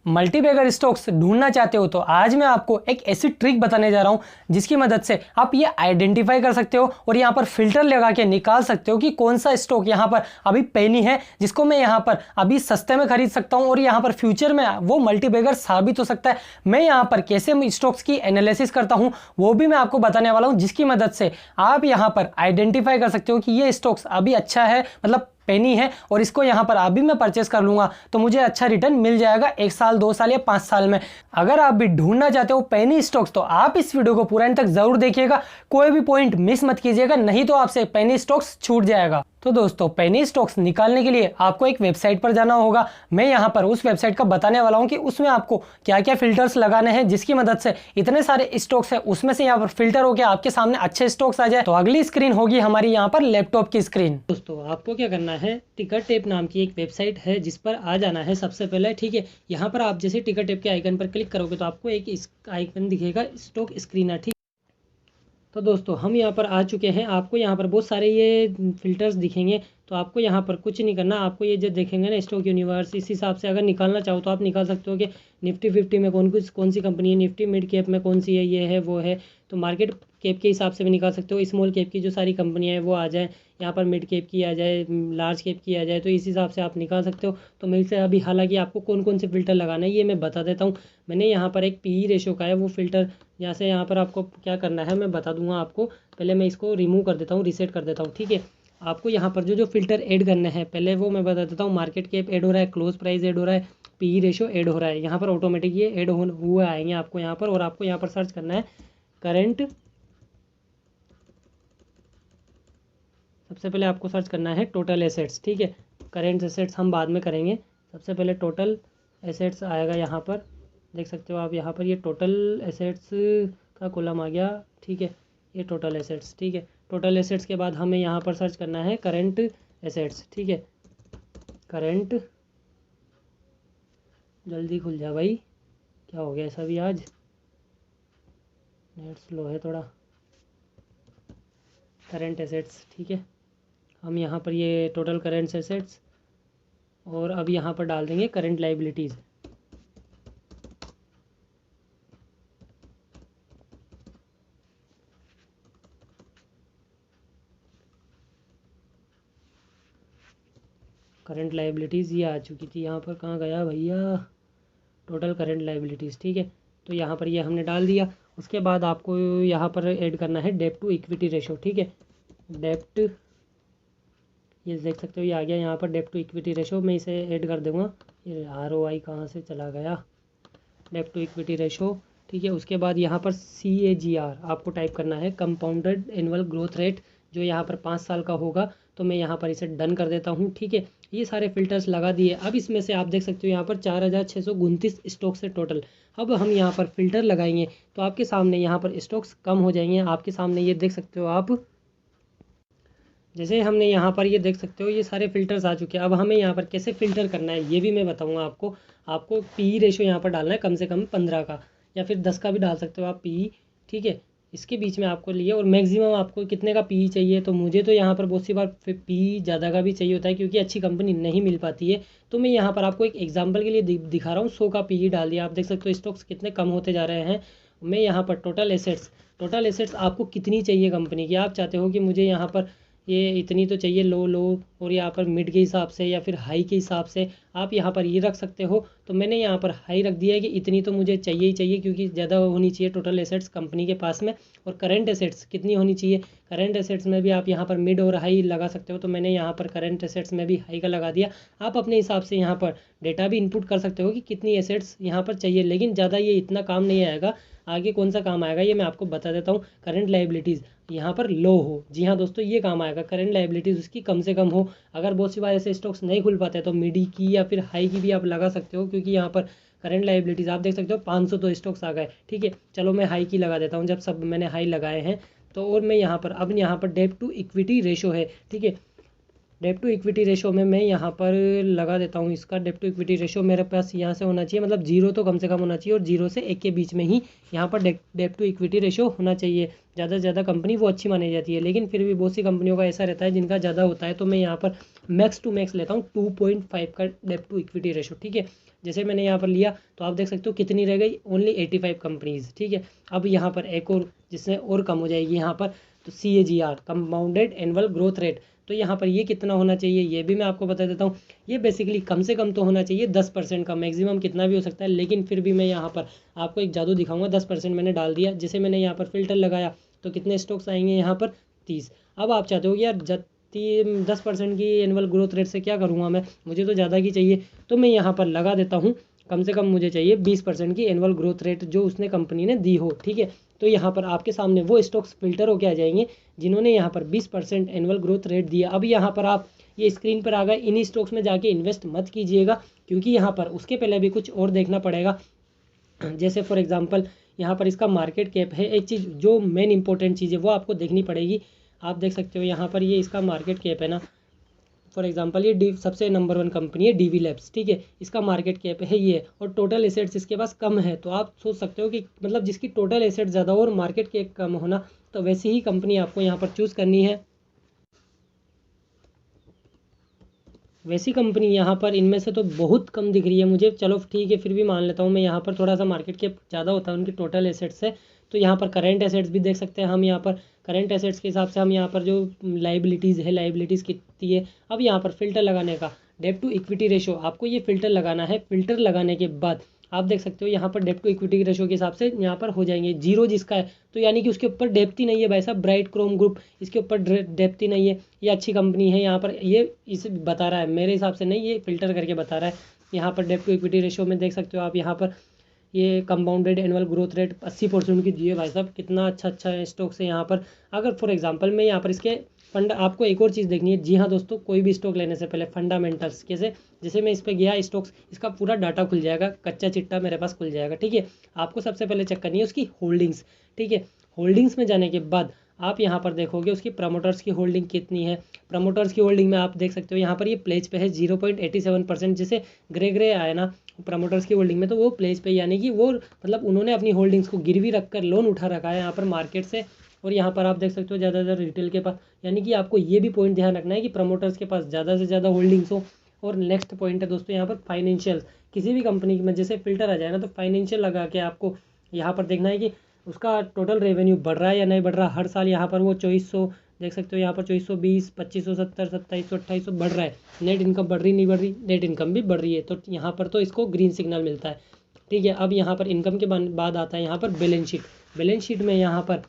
Multibagger stocks ढूंढना चाहते हो तो आज मैं आपको एक ऐसी ट्रिक बताने जा रहा हूं जिसकी मदद से आप ये आइडेंटिफाई कर सकते हो और यहां पर फिल्टर लगा के निकाल सकते हो कि कौन सा स्टॉक यहां पर अभी पेनी है जिसको मैं यहां पर अभी सस्ते में खरीद सकता हूं और यहां पर फ्यूचर में वो मल्टीबैगर साबित हो सकता है। मैं यहां पर कैसे स्टॉक्स की एनालिसिस करता हूं वो भी मैं आपको बताने वाला हूं, जिसकी मदद से आप यहां पर आइडेंटिफाई कर सकते हो कि ये स्टॉक्स अभी अच्छा है, मतलब पेनी है, और इसको यहां पर अभी मैं परचेस कर लूंगा तो मुझे अच्छा रिटर्न मिल जाएगा 1 साल 2 साल या 5 साल में। अगर आप भी ढूंढना चाहते हो पेनी स्टॉक्स तो आप इस वीडियो को पूरा अंत तक जरूर देखिएगा, कोई भी पॉइंट मिस मत कीजिएगा, नहीं तो आपसे पेनी स्टॉक्स छूट जाएगा। तो दोस्तों, पेनी स्टॉक्स निकालने के लिए आपको एक वेबसाइट पर जाना होगा। मैं यहां पर उस वेबसाइट का बताने वाला हूं कि उसमें आपको क्या क्या फिल्टर्स लगाने हैं जिसकी मदद से इतने सारे स्टॉक्स है उसमें से यहां पर फिल्टर होकर आपके सामने अच्छे स्टॉक्स आ जाए। तो अगली स्क्रीन होगी हमारी यहां पर लैपटॉप की स्क्रीन। दोस्तों, आपको क्या करना है, टिकर टेप नाम की एक वेबसाइट है जिस पर आ जाना है सबसे पहले। ठीक है, यहाँ पर आप जैसे टिकर टेप के आइकन पर क्लिक करोगे तो आपको एक आइकन दिखेगा स्टॉक स्क्रीनर। ठीक, तो दोस्तों हम यहाँ पर आ चुके हैं। आपको यहाँ पर बहुत सारे ये फिल्टर्स दिखेंगे, तो आपको यहाँ पर कुछ नहीं करना। आपको ये जो देखेंगे ना स्टॉक यूनिवर्स, इस हिसाब से अगर निकालना चाहो तो आप निकाल सकते हो कि निफ्टी 50 में कौन सी कंपनी है, निफ्टी मिड कैप में कौन सी है, ये है वो है। तो मार्केट कैप के हिसाब से भी निकाल सकते हो, स्मॉल कैप की जो सारी कंपनियाँ हैं वो आ जाए, यहाँ पर मिड कैप की आ जाए, लार्ज कैप की आ जाए, तो इस हिसाब से आप निकाल सकते हो। तो मेरे से अभी हालांकि आपको कौन कौन से फ़िल्टर लगाना है ये मैं बता देता हूँ। मैंने यहाँ पर एक पी रेशो का है वो फ़िल्टर, जैसे यहाँ पर आपको क्या करना है मैं बता दूंगा आपको। पहले मैं इसको रिमूव कर देता हूँ, रीसेट कर देता हूँ। ठीक है, आपको यहाँ पर जो फिल्टर ऐड करने हैं पहले वो मैं बता देता हूँ। मार्केट कैप ऐड हो रहा है, क्लोज प्राइस ऐड हो रहा है, पी रेशो ऐड हो रहा है, यहाँ पर ऑटोमेटिक ये ऐड हुआ आएंगे आपको यहाँ पर। और आपको यहाँ पर सर्च करना है करंट, सबसे पहले आपको सर्च करना है टोटल एसेट्स। ठीक है, करेंट एसेट्स हम बाद में करेंगे, सबसे पहले टोटल एसेट्स आएगा यहाँ पर। देख सकते हो आप यहाँ पर ये टोटल एसेट्स का कॉलम आ गया। ठीक है, ये टोटल एसेट्स। ठीक है, टोटल एसेट्स के बाद हमें यहाँ पर सर्च करना है करंट एसेट्स। ठीक है, करंट, जल्दी खुल जा भाई, क्या हो गया ऐसा भी आज, नेट स्लो है थोड़ा। करंट एसेट्स, ठीक है, हम यहाँ पर ये टोटल करंट एसेट्स और अब यहाँ पर डाल देंगे करंट लाइबिलिटीज़। करंट लाइबिलिटीज़ ये आ चुकी थी यहाँ पर, कहाँ गया भैया, टोटल करंट लाइबिलिटीज़। ठीक है, तो यहाँ पर ये हमने डाल दिया। उसके बाद आपको यहाँ पर ऐड करना है डेब्ट टू इक्विटी रेशो। ठीक है, डेब्ट, ये देख सकते हो ये आ गया यहाँ पर डेब्ट टू इक्विटी रेशो, मैं इसे ऐड कर दूँगा। ये ROI कहाँ से चला गया, डेब्ट टू इक्विटी रेशो। ठीक है, उसके बाद यहाँ पर CAGR आपको टाइप करना है, कंपाउंडेड एनुअल ग्रोथ रेट, जो यहाँ पर 5 साल का होगा। तो मैं यहाँ पर इसे डन कर देता हूँ। ठीक है, ये सारे फिल्टर्स लगा दिए। अब इसमें से आप देख सकते हो यहाँ पर 4629 स्टॉक्स है टोटल। अब हम यहाँ पर फिल्टर लगाएंगे तो आपके सामने यहाँ पर स्टॉक्स कम हो जाएंगे। आपके सामने ये देख सकते हो आप, जैसे हमने यहाँ पर ये देख सकते हो ये सारे फिल्टर्स आ चुके हैं। अब हमें यहाँ पर कैसे फ़िल्टर करना है ये भी मैं बताऊँगा आपको। आपको पी रेशो यहाँ पर डालना है कम से कम 15 का, या फिर 10 का भी डाल सकते हो आप पी। ठीक है, इसके बीच में आपको लिए, और मैक्सिमम आपको कितने का पी चाहिए, तो मुझे तो यहाँ पर बहुत सी बार पी ज़्यादा का भी चाहिए होता है क्योंकि अच्छी कंपनी नहीं मिल पाती है। तो मैं यहाँ पर आपको एक एग्जाम्पल के लिए दिखा रहा हूँ, 100 का पी डाल दिया। आप देख सकते हो स्टॉक्स कितने कम होते जा रहे हैं। मैं यहाँ पर टोटल एसेट्स आपको कितनी चाहिए कंपनी की, आप चाहते हो कि मुझे यहाँ पर ये इतनी तो चाहिए लो, और यहाँ पर मिड के हिसाब से या फिर हाई के हिसाब से आप यहाँ पर ये रख सकते हो। तो मैंने यहाँ पर हाई रख दिया है कि इतनी तो मुझे चाहिए ही चाहिए, क्योंकि ज़्यादा होनी चाहिए टोटल एसेट्स कंपनी के पास में। और करंट एसेट्स कितनी होनी चाहिए, करंट एसेट्स में भी आप यहाँ पर मिड और हाई लगा सकते हो। तो मैंने यहाँ पर करंट एसेट्स में भी हाई का लगा दिया। आप अपने हिसाब से यहाँ पर डेटा भी इनपुट कर सकते हो कि कितनी एसेट्स यहाँ पर चाहिए, लेकिन ज़्यादा ये इतना काम नहीं आएगा। आगे कौन सा काम आएगा ये मैं आपको बता देता हूँ। करंट लाइबिलिटीज़ यहाँ पर लो हो, जी हाँ दोस्तों, ये काम आएगा। करंट लाइबिलिटीज़ उसकी कम से कम हो। अगर बहुत सी बार ऐसे स्टॉक्स नहीं खुल पाते तो मिडी की या फिर हाई की भी आप लगा सकते हो, क्योंकि यहाँ पर करंट लाइबिलिटीज़ आप देख सकते हो 500 तो स्टॉक्स आ गए। ठीक है, चलो मैं हाई की लगा देता हूँ, जब सब मैंने हाई लगाए हैं। तो और मैं यहाँ पर अब यहाँ पर डेब्ट टू इक्विटी रेशो है। ठीक है, डेब्ट टू इक्विटी रेशो में मैं यहाँ पर लगा देता हूँ इसका डेब्ट टू इक्विटी रेशो मेरे पास यहाँ से होना चाहिए, मतलब 0 तो कम से कम होना चाहिए, और 0 से 1 के बीच में ही यहाँ पर डेब्ट टू इक्विटी रेशो होना चाहिए। ज़्यादा से ज़्यादा कंपनी वो अच्छी मानी जाती है, लेकिन फिर भी बहुत सी कंपनियों का ऐसा रहता है जिनका ज़्यादा होता है। तो मैं यहाँ पर मैक्स टू मैक्स लेता हूँ 2.5 का डेब्ट टू इक्विटी रेशो। ठीक है, जैसे मैंने यहाँ पर लिया तो आप देख सकते हो कितनी रह गई, ओनली 85 कंपनीज। ठीक है, अब यहाँ पर एक और जिससे और कम हो जाएगी यहाँ पर, तो CAGR compounded annual growth rate, तो यहाँ पर ये कितना होना चाहिए ये भी मैं आपको बता देता हूँ। ये बेसिकली कम से कम तो होना चाहिए 10% का, मैक्सिमम कितना भी हो सकता है, लेकिन फिर भी मैं यहाँ पर आपको एक जादू दिखाऊंगा। 10% मैंने डाल दिया, जैसे मैंने यहाँ पर फिल्टर लगाया तो कितने स्टॉक्स आएंगे यहाँ पर 30। अब आप चाहते हो कि यार 10% की एनुअल ग्रोथ रेट से क्या करूँगा मैं, मुझे तो ज़्यादा की चाहिए, तो मैं यहाँ पर लगा देता हूँ कम से कम मुझे चाहिए 20% की एनुअल ग्रोथ रेट जो उसने कंपनी ने दी हो। ठीक है, तो यहाँ पर आपके सामने वो स्टॉक्स फिल्टर होके आ जाएंगे जिन्होंने यहाँ पर 20% एनुअल ग्रोथ रेट दिया। अब यहाँ पर आप ये स्क्रीन पर आ गए, इन्हीं स्टॉक्स में जाके इन्वेस्ट मत कीजिएगा, क्योंकि यहाँ पर उसके पहले भी कुछ और देखना पड़ेगा। जैसे फॉर एग्जांपल यहाँ पर इसका मार्केट कैप है, एक चीज़ जो मेन इंपॉर्टेंट चीज़ है वो आपको देखनी पड़ेगी। आप देख सकते हो यहाँ पर ये इसका मार्केट कैप है ना, फॉर एग्जांपल ये सबसे नंबर 1 कंपनी है DV लैब्स। ठीक है, इसका मार्केट कैप है ये, और टोटल एसेट्स इसके पास कम है, तो आप सोच सकते हो कि मतलब जिसकी टोटल एसेट ज़्यादा हो और मार्केट कैप कम होना, तो वैसी ही कंपनी आपको यहाँ पर चूज़ करनी है। वैसी कंपनी यहाँ पर इनमें से तो बहुत कम दिख रही है मुझे, चलो ठीक है फिर भी मान लेता हूँ मैं, यहाँ पर थोड़ा सा मार्केट कैप ज़्यादा होता है उनकी टोटल एसेट्स से। तो यहाँ पर करेंट एसेट्स भी देख सकते हैं हम, यहाँ पर करेंट एसेट्स के हिसाब से हम यहाँ पर जो लाइबिलिटीज़ है, लाइबिलिटीज़ कितनी है। अब यहाँ पर फिल्टर लगाने का डेब्ट टू इक्विटी रेशो, आपको ये फिल्टर लगाना है। फिल्टर लगाने के बाद आप देख सकते हो यहाँ पर डेब्ट टू इक्विटी रेशो के हिसाब से यहाँ पर हो जाएंगे जीरो जिसका है, तो यानी कि उसके ऊपर डेप्थ ही नहीं है भाई साहब। ब्राइट क्रोम ग्रुप, इसके ऊपर डेप्थ ही नहीं है, ये अच्छी कंपनी है। यहाँ पर ये इसे बता रहा है, मेरे हिसाब से नहीं, ये फिल्टर करके बता रहा है। यहाँ पर डेब्ट टू इक्विटी रेशो में देख सकते हो आप, यहाँ पर ये कंपाउंडेड एनुअल ग्रोथ रेट 80% की दी है भाई साहब, कितना अच्छा स्टॉक्स है यहाँ पर। अगर फॉर एग्जांपल मैं यहाँ पर इसके फंड, आपको एक और चीज़ देखनी है। जी हाँ दोस्तों, कोई भी स्टॉक लेने से पहले फंडामेंटल्स कैसे, जैसे मैं इस पर गया स्टॉक्स, इसका पूरा डाटा खुल जाएगा, कच्चा चिट्टा मेरे पास खुल जाएगा। ठीक है, आपको सबसे पहले चेक करनी है उसकी होल्डिंग्स। ठीक है, होल्डिंग्स में जाने के बाद आप यहाँ पर देखोगे उसकी प्रमोटर्स की होल्डिंग कितनी है। प्रमोटर्स की होल्डिंग में आप देख सकते हो यहाँ पर ये प्लेज पे है 0.87%, जैसे ग्रे आया ना प्रमोटर्स की होल्डिंग में, तो वो प्लेज पे, यानी कि वो मतलब उन्होंने अपनी होल्डिंग्स को गिरवी रखकर लोन उठा रखा है यहाँ पर मार्केट से। और यहाँ पर आप देख सकते हो ज़्यादातर रिटेल के पास, यानी कि आपको ये भी पॉइंट ध्यान रखना है कि प्रमोटर्स के पास ज़्यादा से ज़्यादा होल्डिंग्स हो। और नेक्स्ट पॉइंट है दोस्तों यहाँ पर फाइनेंशियल, किसी भी कंपनी में जैसे फिल्टर आ जाए ना, तो फाइनेंशियल लगा के आपको यहाँ पर देखना है कि उसका टोटल रेवेन्यू बढ़ रहा है या नहीं बढ़ रहा। हर साल यहाँ पर वो 2400 देख सकते हो, यहाँ पर 2420, 2570, 2700, 2800 बढ़ रहा है। नेट इनकम बढ़ रही नहीं बढ़ रही, नेट इनकम भी बढ़ रही है, तो यहाँ पर तो इसको ग्रीन सिग्नल मिलता है। ठीक है, अब यहाँ पर इनकम के बाद आता है यहाँ पर बैलेंस शीट। बैलेंस शीट में यहाँ पर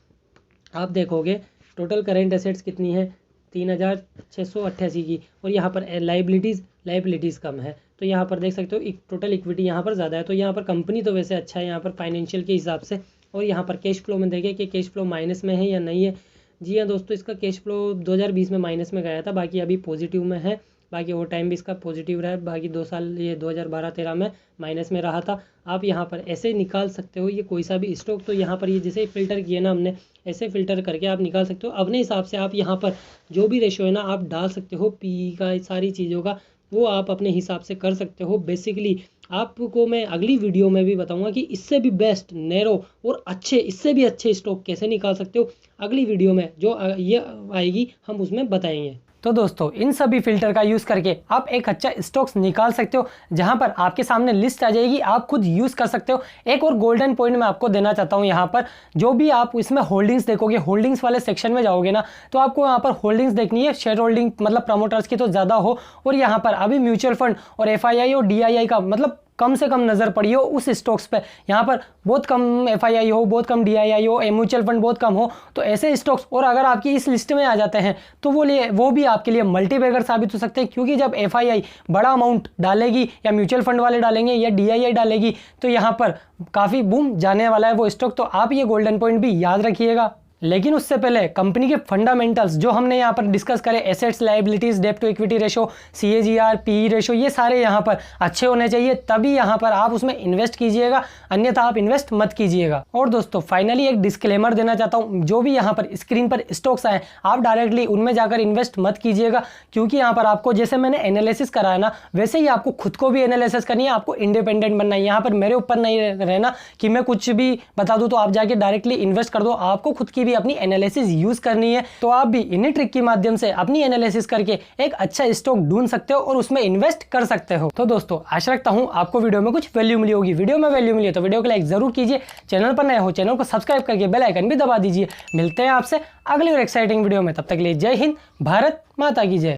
आप देखोगे टोटल करेंट एसेट्स कितनी है, 3688 की, और यहाँ पर लाइबिलिटीज़ कम है, तो यहाँ पर देख सकते हो टोटल इक्विटी यहाँ पर ज़्यादा है। तो यहाँ पर कंपनी तो वैसे अच्छा है यहाँ पर फाइनेंशियल के हिसाब से। और यहाँ पर कैश फ्लो में देखें कि कैश फ्लो माइनस में है या नहीं है। जी हाँ दोस्तों, इसका कैश फ्लो 2020 में माइनस में गया था, बाकी अभी पॉजिटिव में है। बाकी वो टाइम भी इसका पॉजिटिव रहा है, बाकी 2 साल ये 2012-13 में माइनस में रहा था। आप यहाँ पर ऐसे निकाल सकते हो ये कोई सा भी स्टॉक, तो यहाँ पर ये जैसे फ़िल्टर किए ना हमने, ऐसे फ़िल्टर करके आप निकाल सकते हो अपने हिसाब से। आप यहाँ पर जो भी रेशो है ना आप डाल सकते हो, PE का, सारी चीज़ों का, वो आप अपने हिसाब से कर सकते हो। बेसिकली आपको मैं अगली वीडियो में भी बताऊंगा कि इससे भी बेस्ट, नैरो और अच्छे, इससे भी अच्छे स्टॉक कैसे निकाल सकते हो। अगली वीडियो में जो ये आएगी हम उसमें बताएंगे। तो दोस्तों इन सभी फिल्टर का यूज़ करके आप एक अच्छा स्टॉक्स निकाल सकते हो, जहां पर आपके सामने लिस्ट आ जाएगी, आप खुद यूज़ कर सकते हो। एक और गोल्डन पॉइंट मैं आपको देना चाहता हूं, यहाँ पर जो भी आप इसमें होल्डिंग्स देखोगे, होल्डिंग्स वाले सेक्शन में जाओगे ना, तो आपको यहाँ पर होल्डिंग्स देखनी है, शेयर होल्डिंग मतलब प्रमोटर्स की तो ज़्यादा हो, और यहाँ पर अभी म्यूचुअल फंड और FII और DII का मतलब कम से कम नज़र पड़ी हो उस स्टॉक्स पे। यहाँ पर बहुत कम FII हो, बहुत कम DII हो, म्यूचुअल फंड बहुत कम हो, तो ऐसे स्टॉक्स और अगर आपकी इस लिस्ट में आ जाते हैं तो वो भी आपके लिए मल्टीबैगर साबित हो सकते हैं। क्योंकि जब FII बड़ा अमाउंट डालेगी या म्यूचुअल फंड वाले डालेंगे या DII डालेगी, तो यहाँ पर काफ़ी बूम जाने वाला है वो स्टॉक। तो आप ये गोल्डन पॉइंट भी याद रखिएगा। लेकिन उससे पहले कंपनी के फंडामेंटल्स जो हमने यहाँ पर डिस्कस करे, एसेट्स, लाइबिलिटीज, डेब्ट to equity ratio, CAGR, PE ratio, ये सारे यहाँ पर अच्छे होने चाहिए, तभी यहाँ पर आप उसमें इन्वेस्ट कीजिएगा, अन्यथा आप इन्वेस्ट मत कीजिएगा। और दोस्तों फाइनली एक डिस्क्लेमर देना चाहता हूँ, जो भी यहाँ पर स्क्रीन पर स्टॉक्स आए आप डायरेक्टली उनमें जाकर इन्वेस्ट मत कीजिएगा, क्योंकि यहाँ पर आपको जैसे मैंने एनालिसिस करा है ना, वैसे ही आपको खुद को भी एनालिसिस करनी है, आपको इंडिपेंडेंट बनना है। यहाँ पर मेरे ऊपर नहीं रहना कि मैं कुछ भी बता दूँ तो आप जाके डायरेक्टली इन्वेस्ट कर दो, आपको खुद की पूरी अपनी एनालिसिस यूज करनी है तो आप भी इन्हीं ट्रिक की माध्यम से अपनी एनालिसिस करके एक अच्छा स्टॉक ढूंढ सकते हो और उसमें इन्वेस्ट कर सकते हो। तो दोस्तों आशा रखता हूं आपको वीडियो में कुछ वैल्यू मिली होगी। वीडियो में वैल्यू मिली है तो वीडियो को लाइक जरूर कीजिए, चैनल पर नए हो चैनल को सब्सक्राइब करके बेल आइकन भी दबा दीजिए। मिलते हैं आपसे अगली और एक्साइटिंग वीडियो में, तब तक के लिए जय हिंद, भारत माता की जय।